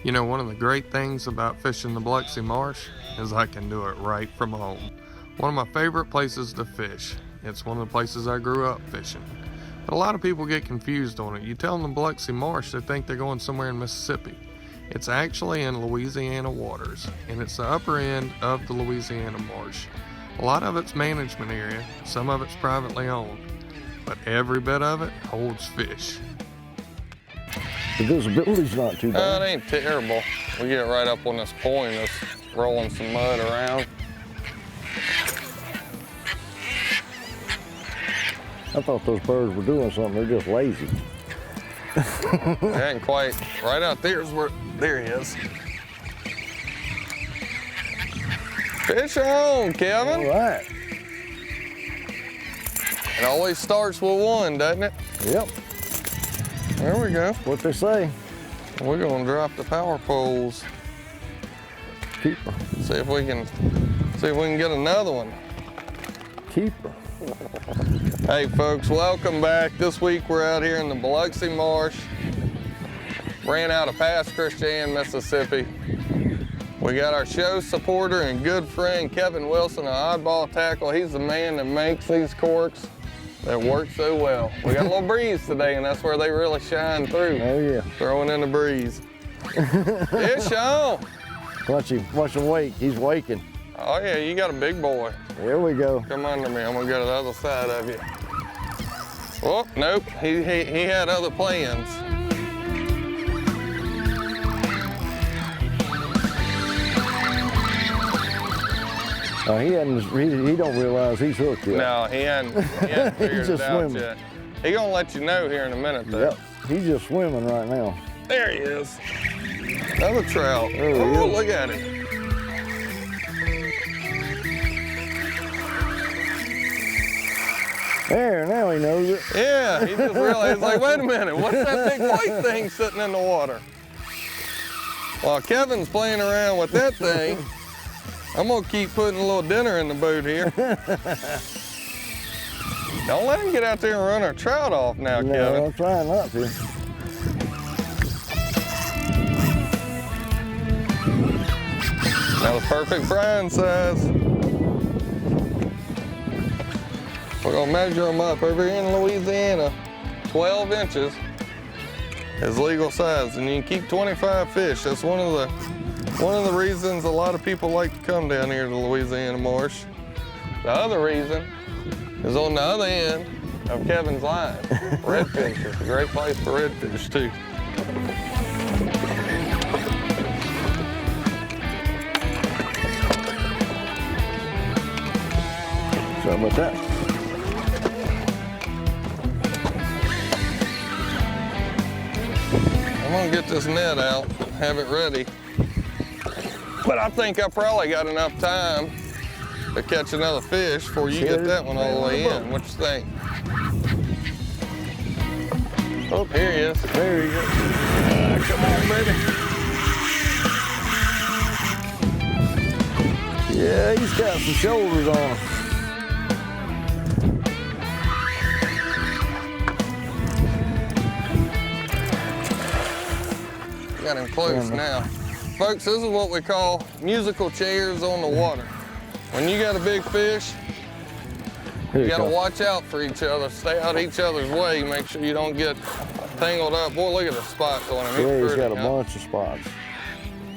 You know, one of the great things about fishing the Biloxi Marsh is I can do it right from home. One of my favorite places to fish. It's one of the places I grew up fishing. But a lot of people get confused on it. You tell them the Biloxi Marsh, they think they're going somewhere in Mississippi. It's actually in Louisiana waters, and it's the upper end of the Louisiana Marsh. A lot of it's management area, some of it's privately owned, but every bit of it holds fish. The visibility's not too bad. It ain't terrible. We get right up on this point, it's rolling some mud around. I thought those birds were doing something, they're just lazy. It ain't quite. Right out there is where, there he is. Fish on, Kevin. All right. It always starts with one, doesn't it? Yep. There we go. What they say. We're gonna drop the power poles. Keeper. See if we can get another one. Keeper. Hey folks, welcome back. This week we're out here in the Biloxi Marsh. Ran out of Pass Christian, Mississippi. We got our show supporter and good friend Kevin Wilson of Oddball Tackle. He's the man that makes these corks that work so well. We got a little breeze today, and that's where they really shine through. Oh yeah. Throwing in the breeze. Fish on. Watch him wake. He's waking. Oh yeah, you got a big boy. There we go. Come under me. I'm gonna go to the other side of you. Oh nope, he had other plans. He don't realize he's hooked yet. No, he hadn't figured just it out swimming. yet. He gonna let you know here in a minute though. Yep. He's just swimming right now. There he is. Another trout. There he Oh, is. look at him. There, now he knows it. Yeah, he just realized, like, wait a minute, what's that big white thing sitting in the water? While Kevin's playing around with that thing, I'm gonna keep putting a little dinner in the boat here. Don't let him get out there and run our trout off now, No, Kevin. I'm trying not to. That was perfect brine size. We're gonna measure them up over here in Louisiana. 12 inches is legal size, and you can keep 25 fish. That's one of the reasons a lot of people like to come down here to the Louisiana Marsh. The other reason is on the other end of Kevin's line. Redfish is a great place for redfish too. Something like that. I'm gonna get this net out, have it ready. But I think I probably got enough time to catch another fish before you get that one all the way in. What you think? Oh, here he is. There he is. Come on, baby. Yeah, he's got some shoulders on him. Got him close now. Folks, this is what we call musical chairs on the water. When you got a big fish, you gotta watch out for each other, stay out each other's way, make sure you don't get tangled up. Boy, look at the spots on him. Yeah, he's got a bunch of spots.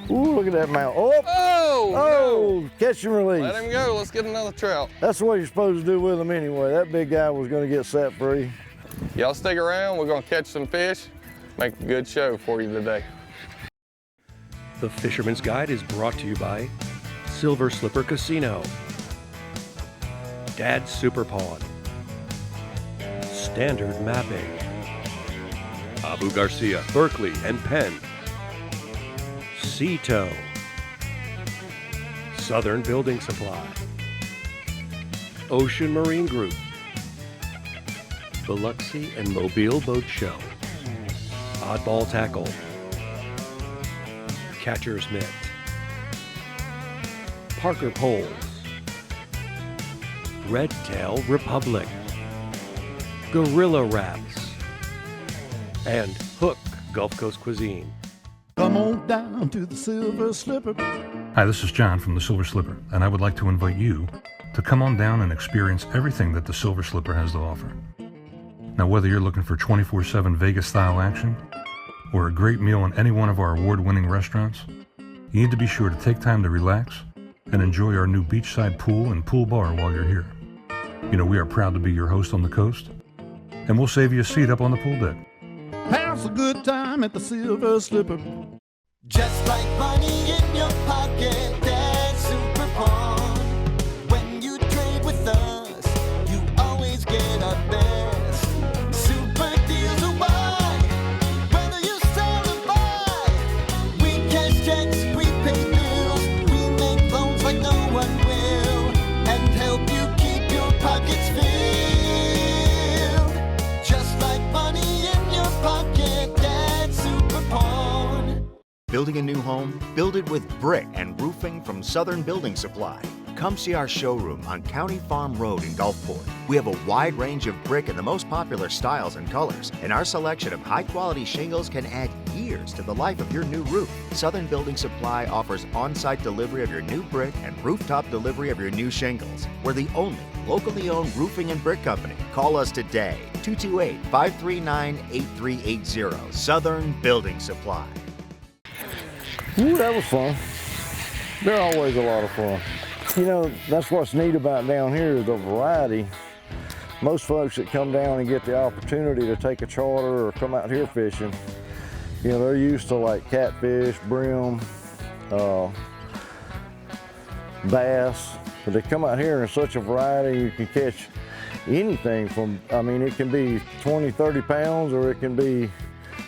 Ooh, look at that mouth. Oh! Oh! Catch and release. Let him go, let's get another trout. That's what you're supposed to do with him anyway. That big guy was gonna get set free. Y'all stick around, we're gonna catch some fish, make a good show for you today. The Fisherman's Guide is brought to you by Silver Slipper Casino, Dad's SuperPAWN, Standard Mapping, Abu Garcia, Berkeley and Penn, Sea-Tow, Southern Building Supply, Ocean Marine Group, Biloxi and Mobile Boat Show, Oddball Tackle, Catcher's Mitt, Parker Poles, REDTAIL Republic, Gorilla Wraps, and Hook Gulf Coast Cuisine. Come on down to the Silver Slipper. Hi, this is John from the Silver Slipper, and I would like to invite you to come on down and experience everything that the Silver Slipper has to offer. Now, whether you're looking for 24/7 Vegas-style action or a great meal in any one of our award-winning restaurants, you need to be sure to take time to relax and enjoy our new beachside pool and pool bar while you're here. You know, we are proud to be your host on the coast, and we'll save you a seat up on the pool deck. Pass a good time at the Silver Slipper. Just like money in your pocket, that's SuperPAWN. When you trade with us, you always get our best. Super deals are wide, whether you sell or buy. We cash checks, we pay bills, we make loans like no one will, and help you keep your pockets filled. Just like money in your pocket, that's SuperPAWN. Building a new home? Build it with brick and roofing from Southern Building Supply. Come see our showroom on County Farm Road in Gulfport. We have a wide range of brick in the most popular styles and colors, and our selection of high-quality shingles can add years to the life of your new roof. Southern Building Supply offers on-site delivery of your new brick and rooftop delivery of your new shingles. We're the only locally owned roofing and brick company. Call us today, 228-539-8380. Southern Building Supply. Ooh, that was fun. They're always a lot of fun. You know, that's what's neat about down here, the variety. Most folks that come down and get the opportunity to take a charter or come out here fishing, you know, they're used to like catfish, brim, bass. But they come out here in such a variety, you can catch anything from, I mean, it can be 20, 30 pounds or it can be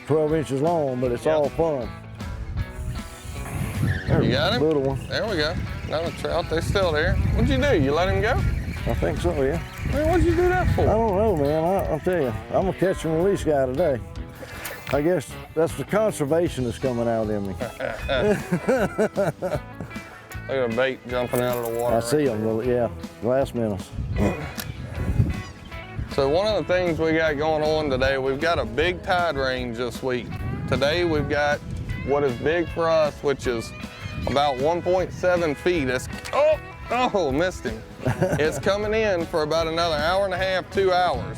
12 inches long, but it's all fun. You got him? Little one. There we go. Another trout, they're still there. What'd you do? You let him go? I think so, yeah. Man, what'd you do that for? I don't know, man. I'll tell you, I'm a catch and release guy today. I guess that's the conservationist coming out in me. Look at a bait jumping out of the water. I see them, yeah, glass minnows. So one of the things we got going on today, we've got a big tide range this week. Today we've got what is big for us, which is about 1.7 feet. Oh, missed him. It's coming in for about another hour and a half, 2 hours.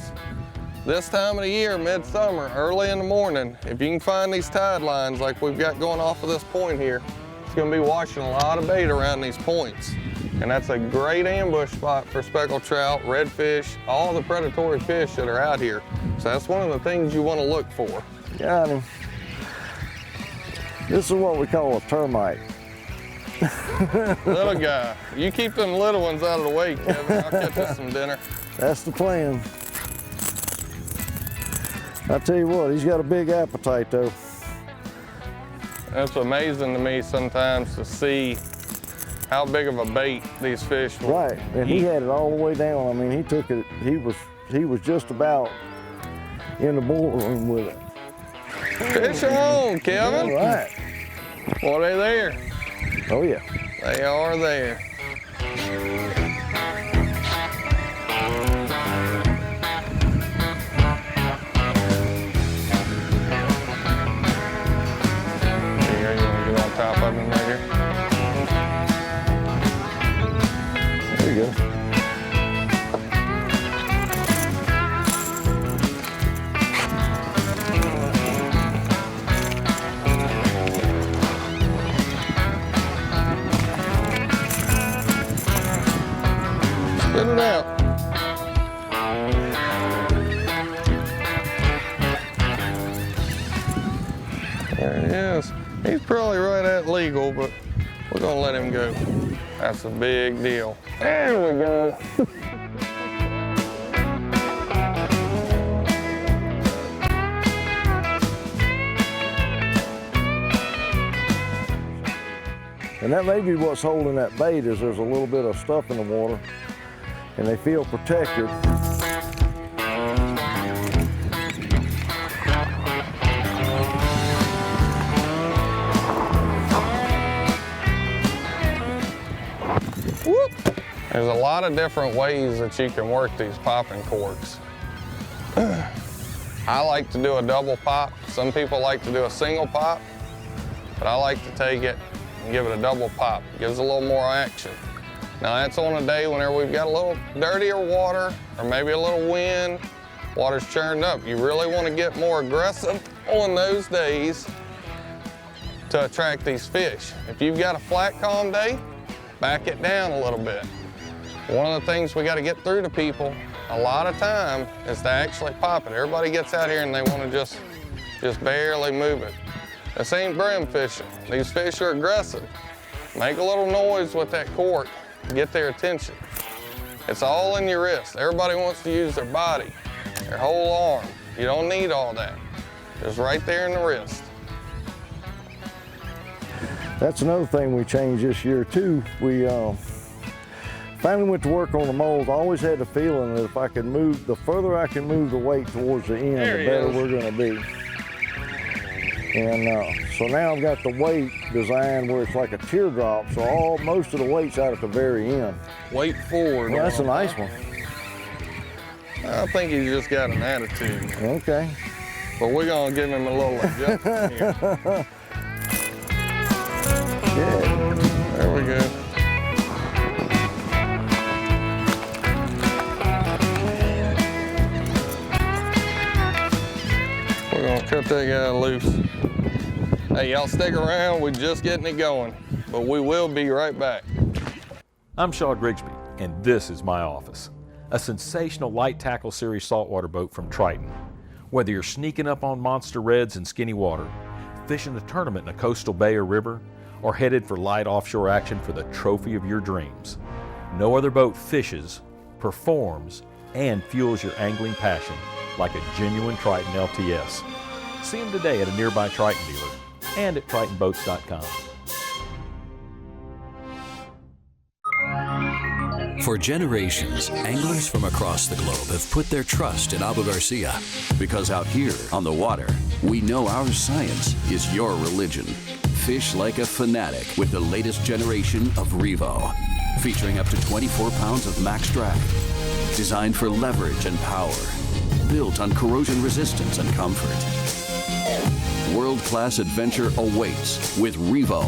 This time of the year, midsummer, early in the morning, if you can find these tide lines like we've got going off of this point here, it's gonna be washing a lot of bait around these points. And that's a great ambush spot for speckled trout, redfish, all the predatory fish that are out here. So that's one of the things you wanna look for. Got him. This is what we call a termite. Little guy. You keep them little ones out of the way, Kevin. I'll catch us some dinner. That's the plan. I tell you what, he's got a big appetite though. It's amazing to me sometimes to see how big of a bait these fish will Right, and he had it all the way down. I mean, he took it, he was just about in the boardroom with it. Fish on, Kevin. All right. Well, are they there? Oh yeah. They are there. Here, you want to get on top of him right here? There you go. Spit it out. There it is. He's probably right at legal, but we're gonna let him go. That's a big deal. There we go. And that may be what's holding that bait is there's a little bit of stuff in the water and they feel protected. Whoop. There's a lot of different ways that you can work these popping corks. I like to do a double pop. Some people like to do a single pop. but I like to take it and give it a double pop. It gives a little more action. Now that's on a day whenever we've got a little dirtier water or maybe a little wind, water's churned up. You really want to get more aggressive on those days to attract these fish. If you've got a flat, calm day, back it down a little bit. One of the things we got to get through to people a lot of time is to actually pop it. Everybody gets out here and they want to just barely move it. This ain't brim fishing. These fish are aggressive. Make a little noise with that cork, get their attention. It's all in your wrist. Everybody wants to use their body, their whole arm. You don't need all that. Just right there in the wrist. That's another thing we changed this year too. We finally went to work on the molds. I always had the feeling that if I could move, the further I can move the weight towards the end, the better we're gonna be. And so now I've got the weight designed where it's like a teardrop, so most of the weight's out at the very end. Weight forward. Well, that's a nice one. I think he's just got an attitude. Okay. But we're gonna give him a little adjustment here. Yeah. There we go. We're gonna cut that guy loose. Hey, y'all stick around, we're just getting it going, but we will be right back. I'm Shaw Grigsby, and this is my office. A sensational light tackle series saltwater boat from Triton. Whether you're sneaking up on monster reds in skinny water, fishing a tournament in a coastal bay or river, or headed for light offshore action for the trophy of your dreams, no other boat fishes, performs, and fuels your angling passion like a genuine Triton LTS. See them today at a nearby Triton dealer and at TritonBoats.com. For generations, anglers from across the globe have put their trust in Abu Garcia. Because out here on the water, we know our science is your religion. Fish like a fanatic with the latest generation of Revo. Featuring up to 24 pounds of max drag. Designed for leverage and power. Built on corrosion resistance and comfort. World-class adventure awaits with Revo.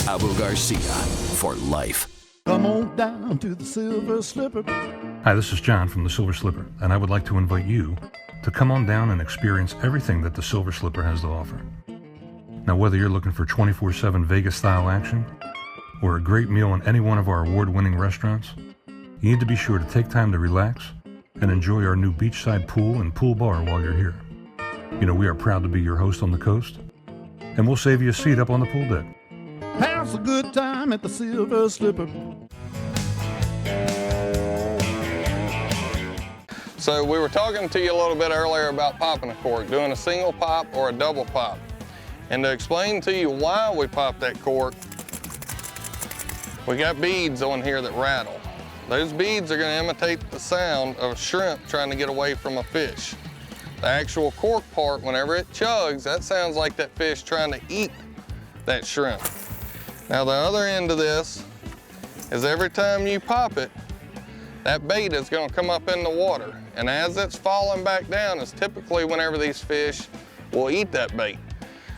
Abu Garcia for life. Come on down to the Silver Slipper. Hi, this is John from the Silver Slipper, and I would like to invite you to come on down and experience everything that the Silver Slipper has to offer. Now, whether you're looking for 24/7 Vegas-style action or a great meal in any one of our award-winning restaurants, you need to be sure to take time to relax and enjoy our new beachside pool and pool bar while you're here. You know, we are proud to be your host on the coast, and we'll save you a seat up on the pool deck. Have a good time at the Silver Slipper. So we were talking to you a little bit earlier about popping a cork, doing a single pop or a double pop. And to explain to you why we pop that cork, we got beads on here that rattle. Those beads are going to imitate the sound of a shrimp trying to get away from a fish. The actual cork part, whenever it chugs, that sounds like that fish trying to eat that shrimp. Now the other end of this is every time you pop it, that bait is going to come up in the water. And as it's falling back down is typically whenever these fish will eat that bait.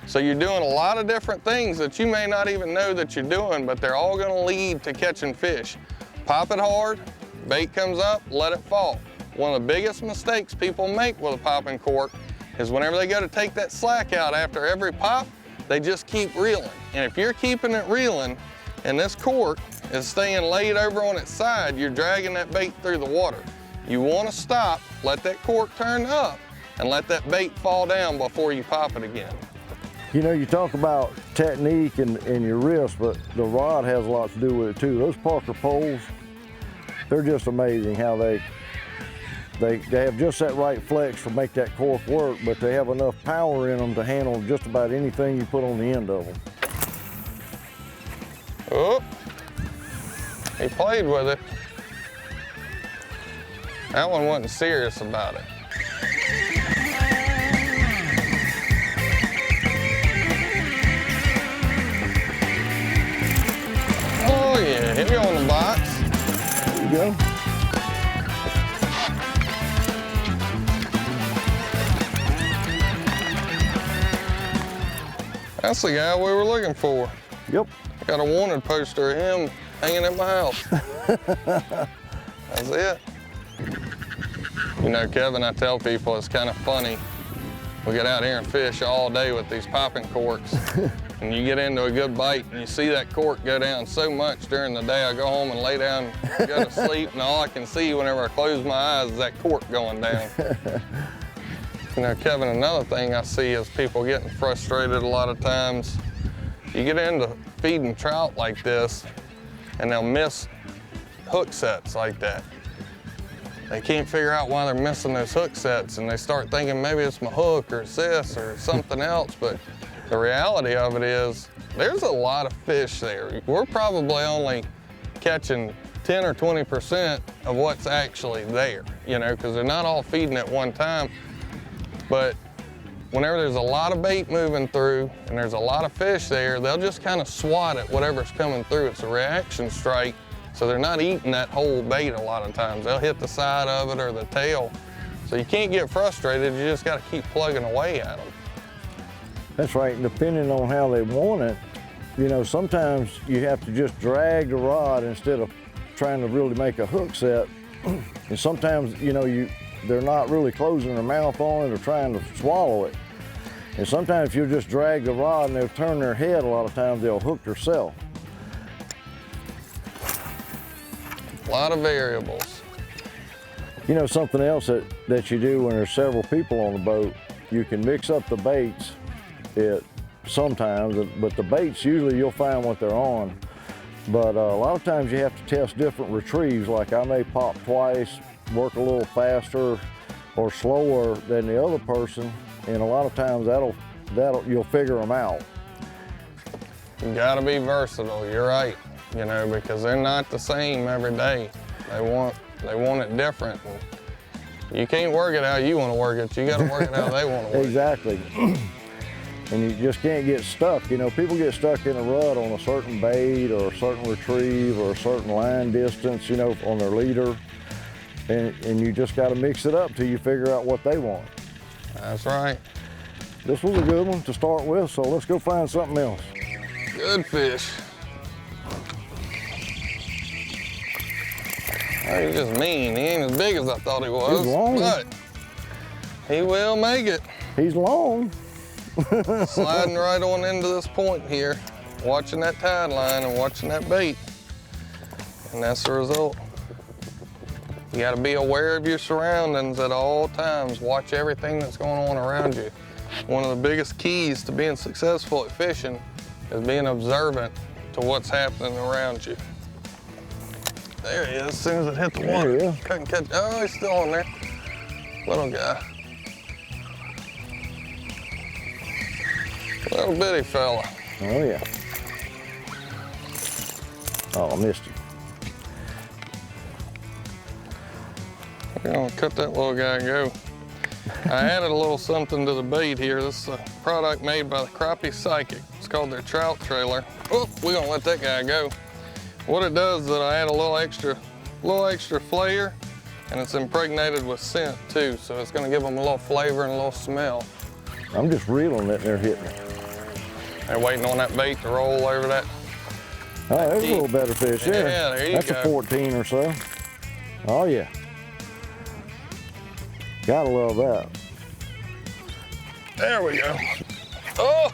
So you're doing a lot of different things that you may not even know that you're doing, but they're all going to lead to catching fish. Pop it hard, bait comes up, let it fall. One of the biggest mistakes people make with a popping cork is whenever they go to take that slack out after every pop, they just keep reeling. And if you're keeping it reeling and this cork is staying laid over on its side, you're dragging that bait through the water. You want to stop, let that cork turn up, and let that bait fall down before you pop it again. You know, you talk about technique and your wrist, but the rod has a lot to do with it too. Those Parker poles, they're just amazing how they have just that right flex to make that cork work, but they have enough power in them to handle just about anything you put on the end of them. Oh, he played with it. That one wasn't serious about it. Oh yeah, hit me on the box. There you go. That's the guy we were looking for. Yep. I got a wanted poster of him hanging at my house. That's it. You know, Kevin, I tell people it's kind of funny. We get out here and fish all day with these popping corks. And you get into a good bite and you see that cork go down so much during the day. I go home and lay down, go to sleep, and all I can see whenever I close my eyes is that cork going down. You know, Kevin, another thing I see is people getting frustrated a lot of times. You get into feeding trout like this and they'll miss hook sets like that. They can't figure out why they're missing those hook sets, and they start thinking maybe it's my hook or it's this or something else, but the reality of it is there's a lot of fish there. We're probably only catching 10 or 20% of what's actually there, you know, because they're not all feeding at one time. But whenever there's a lot of bait moving through and there's a lot of fish there, they'll just kind of swat at whatever's coming through. It's a reaction strike, so they're not eating that whole bait a lot of times. They'll hit the side of it or the tail. So you can't get frustrated, you just gotta keep plugging away at them. That's right, and depending on how they want it, you know, sometimes you have to just drag the rod instead of trying to really make a hook set. And sometimes, you know, they're not really closing their mouth on it or trying to swallow it. And sometimes if you just drag the rod and they'll turn their head, a lot of times they'll hook themselves. A lot of variables. You know, something else that you do when there's several people on the boat, you can mix up the baits sometimes, but the baits, usually you'll find what they're on. But a lot of times you have to test different retrieves, like I may pop twice, work a little faster or slower than the other person, and a lot of times you'll figure them out. You gotta be versatile, you're right, you know, because they're not the same every day. They want it different. And you can't work it how you want to work it, you gotta work it how they want to work it. Exactly. And you just can't get stuck. You know, people get stuck in a rut on a certain bait or a certain retrieve or a certain line distance, you know, on their leader. And you just got to mix it up till you figure out what they want. That's right. This was a good one to start with, so let's go find something else. Good fish. Oh, he's just mean. He ain't as big as I thought he was. He's long. But he will make it. He's long. Sliding right on into this point here, watching that tide line and watching that bait. And that's the result. You gotta be aware of your surroundings at all times. Watch everything that's going on around you. One of the biggest keys to being successful at fishing is being observant to what's happening around you. There he is, as soon as it hit the water. There he is. Couldn't catch, oh, he's still on there. Little guy. Little bitty fella. Oh yeah. Oh, I missed him. We're gonna cut that little guy go. I added a little something to the bait here. This is a product made by the Crappie Psychic. It's called their trout trailer. Oh, we're gonna let that guy go. What it does is that I add a little extra flair, and it's impregnated with scent too, so it's gonna give them a little flavor and a little smell. I'm just reeling it and they're hitting it. They're waiting on that bait to roll over that. Oh, there's a little better fish there. Yeah, there you That's go. a 14 or so. Oh yeah. Gotta love that. There we go. Oh,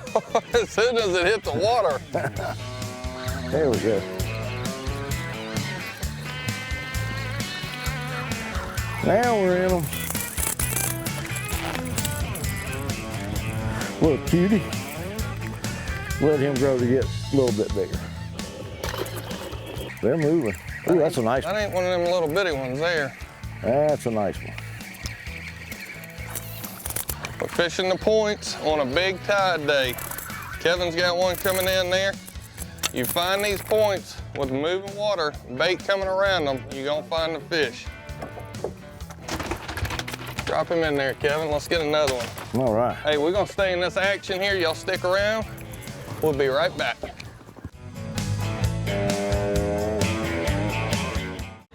as soon as it hit the water. There we go. Now we're in them. Little cutie. Let him grow to get a little bit bigger. They're moving. Ooh, that's a nice one. That ain't one of them little bitty ones there. That's a nice one. We're fishing the points on a big tide day. Kevin's got one coming in there. You find these points with moving water, bait coming around them, you're gonna find the fish. Drop him in there, Kevin. Let's get another one. All right. Hey, we're gonna stay in this action here. Y'all stick around. We'll be right back.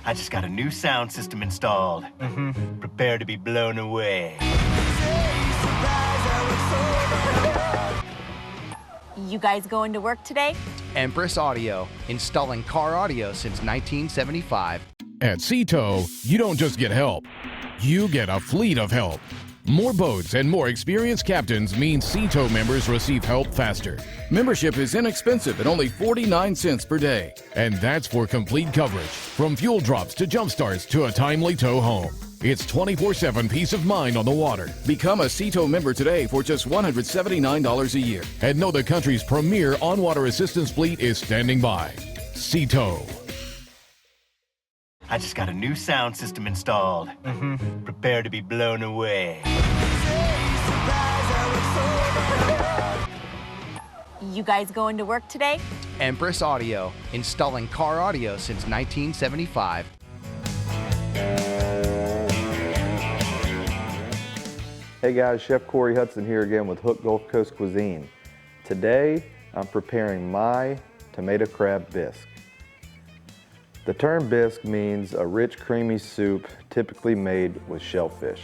I just got a new sound system installed. Prepare to be blown away. You guys going to work today? Empress Audio, installing car audio since 1975. At Sea-Tow, you don't just get help, you get a fleet of help. More boats and more experienced captains means Sea-Tow members receive help faster. Membership is inexpensive at only 49 cents per day. And that's for complete coverage, from fuel drops to jump starts to a timely tow home. It's 24/7 peace of mind on the water. Become a Sea-Tow member today for just $179 a year. And know the country's premier on-water assistance fleet is standing by. Sea-Tow. I just got a new sound system installed. Prepare to be blown away. You guys going to work today? Empress Audio, installing car audio since 1975. Hey guys, Chef Corey Hudson here again with Hook Gulf Coast Cuisine. Today, I'm preparing my tomato crab bisque. The term bisque means a rich, creamy soup typically made with shellfish.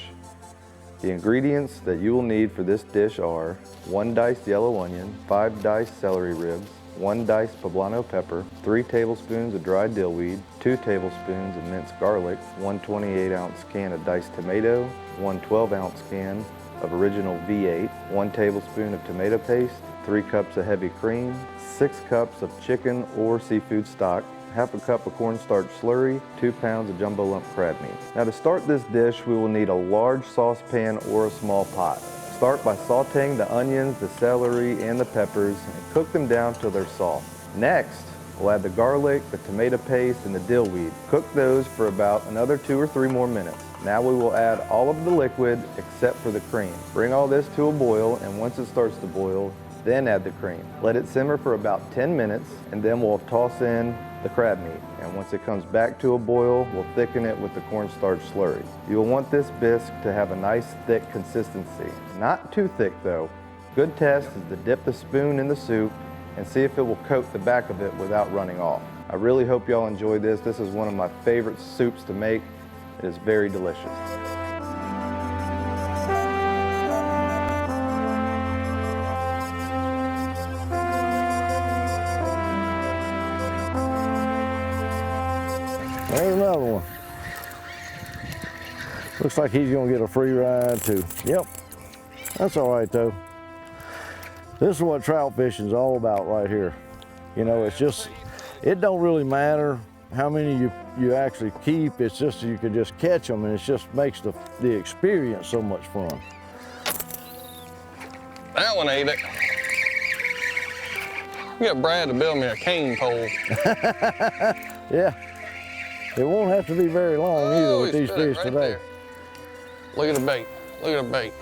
The ingredients that you will need for this dish are 1 diced yellow onion, 5 diced celery ribs, 1 diced poblano pepper, 3 tablespoons of dried dillweed, 2 tablespoons of minced garlic, 1 28-ounce can of diced tomato, 1 12-ounce can of original V8, 1 tablespoon of tomato paste, 3 cups of heavy cream, 6 cups of chicken or seafood stock, half a cup of cornstarch slurry, 2 pounds of jumbo lump crab meat. Now to start this dish, we will need a large saucepan or a small pot. Start by sauteing the onions, the celery, and the peppers, and cook them down till they're soft. Next, we'll add the garlic, the tomato paste, and the dillweed. Cook those for about another 2 or 3 more minutes. Now we will add all of the liquid except for the cream. Bring all this to a boil, and once it starts to boil, then add the cream. Let it simmer for about 10 minutes, and then we'll toss in the crab meat. And once it comes back to a boil, we'll thicken it with the cornstarch slurry. You'll want this bisque to have a nice thick consistency. Not too thick though. Good test is to dip the spoon in the soup and see if it will coat the back of it without running off. I really hope y'all enjoy this. This is one of my favorite soups to make. It is very delicious. There's another one. Looks like he's gonna get a free ride too. Yep, that's all right though. This is what trout fishing's all about right here. You know, it's just, it don't really matter how many you actually keep. It's just you can just catch them, and it just makes the experience so much fun. That one ate it. You got Brad to build me a cane pole. Yeah. It won't have to be very long either with these fish today. There. Look at the bait. Look at the bait.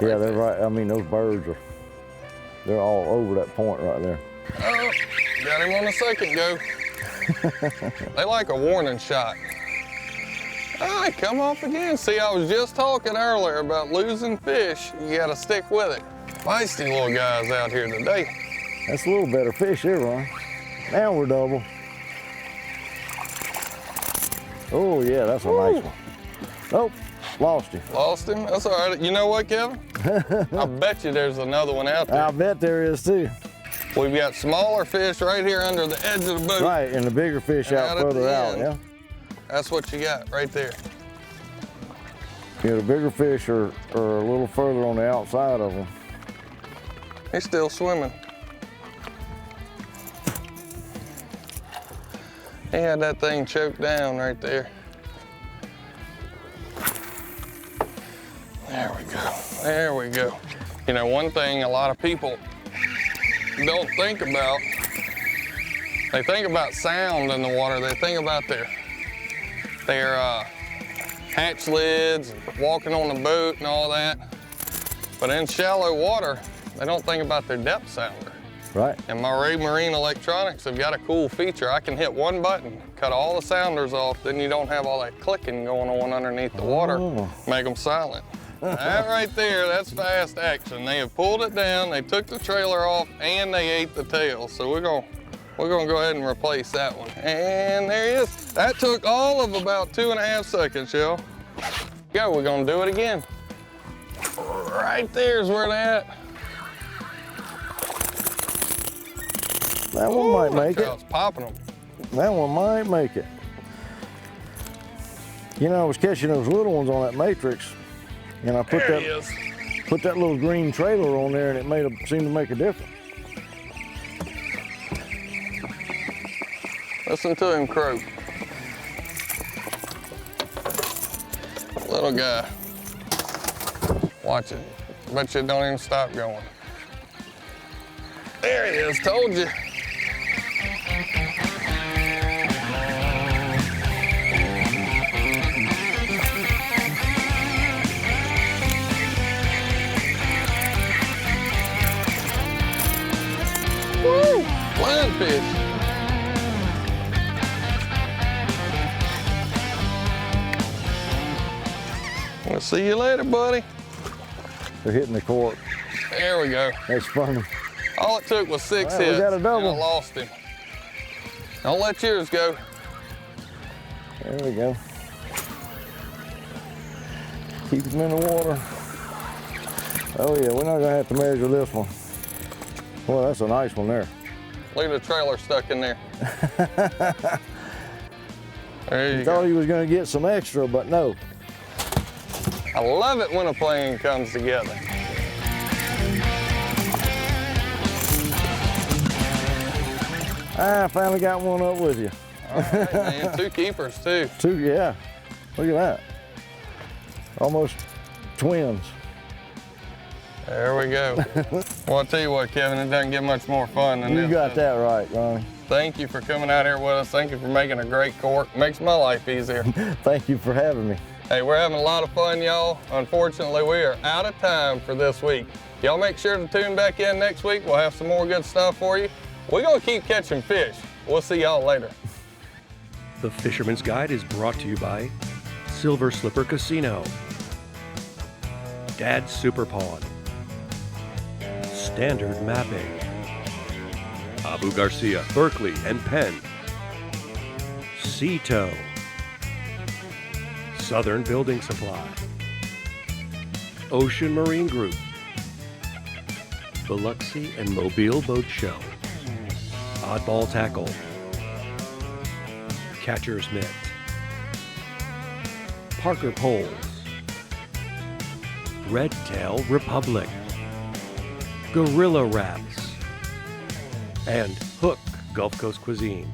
Yeah, they're right. I mean, those birds they're all over that point right there. Oh, got him on the second go. They like a warning shot. All right, come off again. See, I was just talking earlier about losing fish. You got to stick with it. Feisty little guys out here today. That's a little better fish here, Ron. Now we're double. Oh yeah, that's a nice one. Nope, lost him. Lost him? That's all right. You know what, Kevin? I bet you there's another one out there. I bet there is too. We've got smaller fish right here under the edge of the boat. Right, and the bigger fish out further out, yeah? That's what you got right there. Yeah, the bigger fish are a little further on the outside of them. He's still swimming. He had that thing choked down right there. There we go, there we go. You know, one thing a lot of people don't think about, they think about sound in the water. They think about their hatch lids, and walking on the boat and all that. But in shallow water, they don't think about their depth sounder. Right. And my Ray Marine Electronics have got a cool feature. I can hit one button, cut all the sounders off, then you don't have all that clicking going on underneath the water, make them silent. That right there, that's fast action. They have pulled it down, they took the trailer off, and they ate the tail. So we're gonna go ahead and replace that one. And there he is. That took all of about 2.5 seconds, y'all. Yeah, we're gonna do it again. Right there's where they're at. That one might make it. Trout's popping them. That one might make it. You know, I was catching those little ones on that matrix, and I put that little green trailer on there, and it seemed to make a difference. Listen to him croak. Little guy. Watch it. Bet you it don't even stop going. There he is, told you. Woo! Flying fish. We'll see you later, buddy. They're hitting the cork. There we go. That's funny. All it took was 6 Well, hits. we got a double. And I lost him. Don't let yours go. There we go. Keep them in the water. Oh yeah, we're not gonna have to measure this one. Well, that's a nice one there. Look at the trailer stuck in there. There you Thought go. he was gonna get some extra, but no. I love it when a plan comes together. I finally got one up with you. All right, man. 2 keepers, too. 2, yeah. Look at that. Almost twins. There we go. Well, I'll tell you what, Kevin, it doesn't get much more fun than this. You got that right, Ronnie. Thank you for coming out here with us. Thank you for making a great cork. Makes my life easier. Thank you for having me. Hey, we're having a lot of fun, y'all. Unfortunately, we are out of time for this week. Y'all make sure to tune back in next week. We'll have some more good stuff for you. We're gonna keep catching fish. We'll see y'all later. The Fisherman's Guide is brought to you by Silver Slipper Casino, Dad's SuperPAWN, Standard Mapping, Abu Garcia, Berkeley and Penn, Sea-Tow, Southern Building Supply, Ocean Marine Group, Biloxi and Mobile Boat Show, Oddball Tackle, Catcher's Mitt, Parker Poles, Redtail Republic, Gorilla Wraps, and Hook Gulf Coast Cuisine.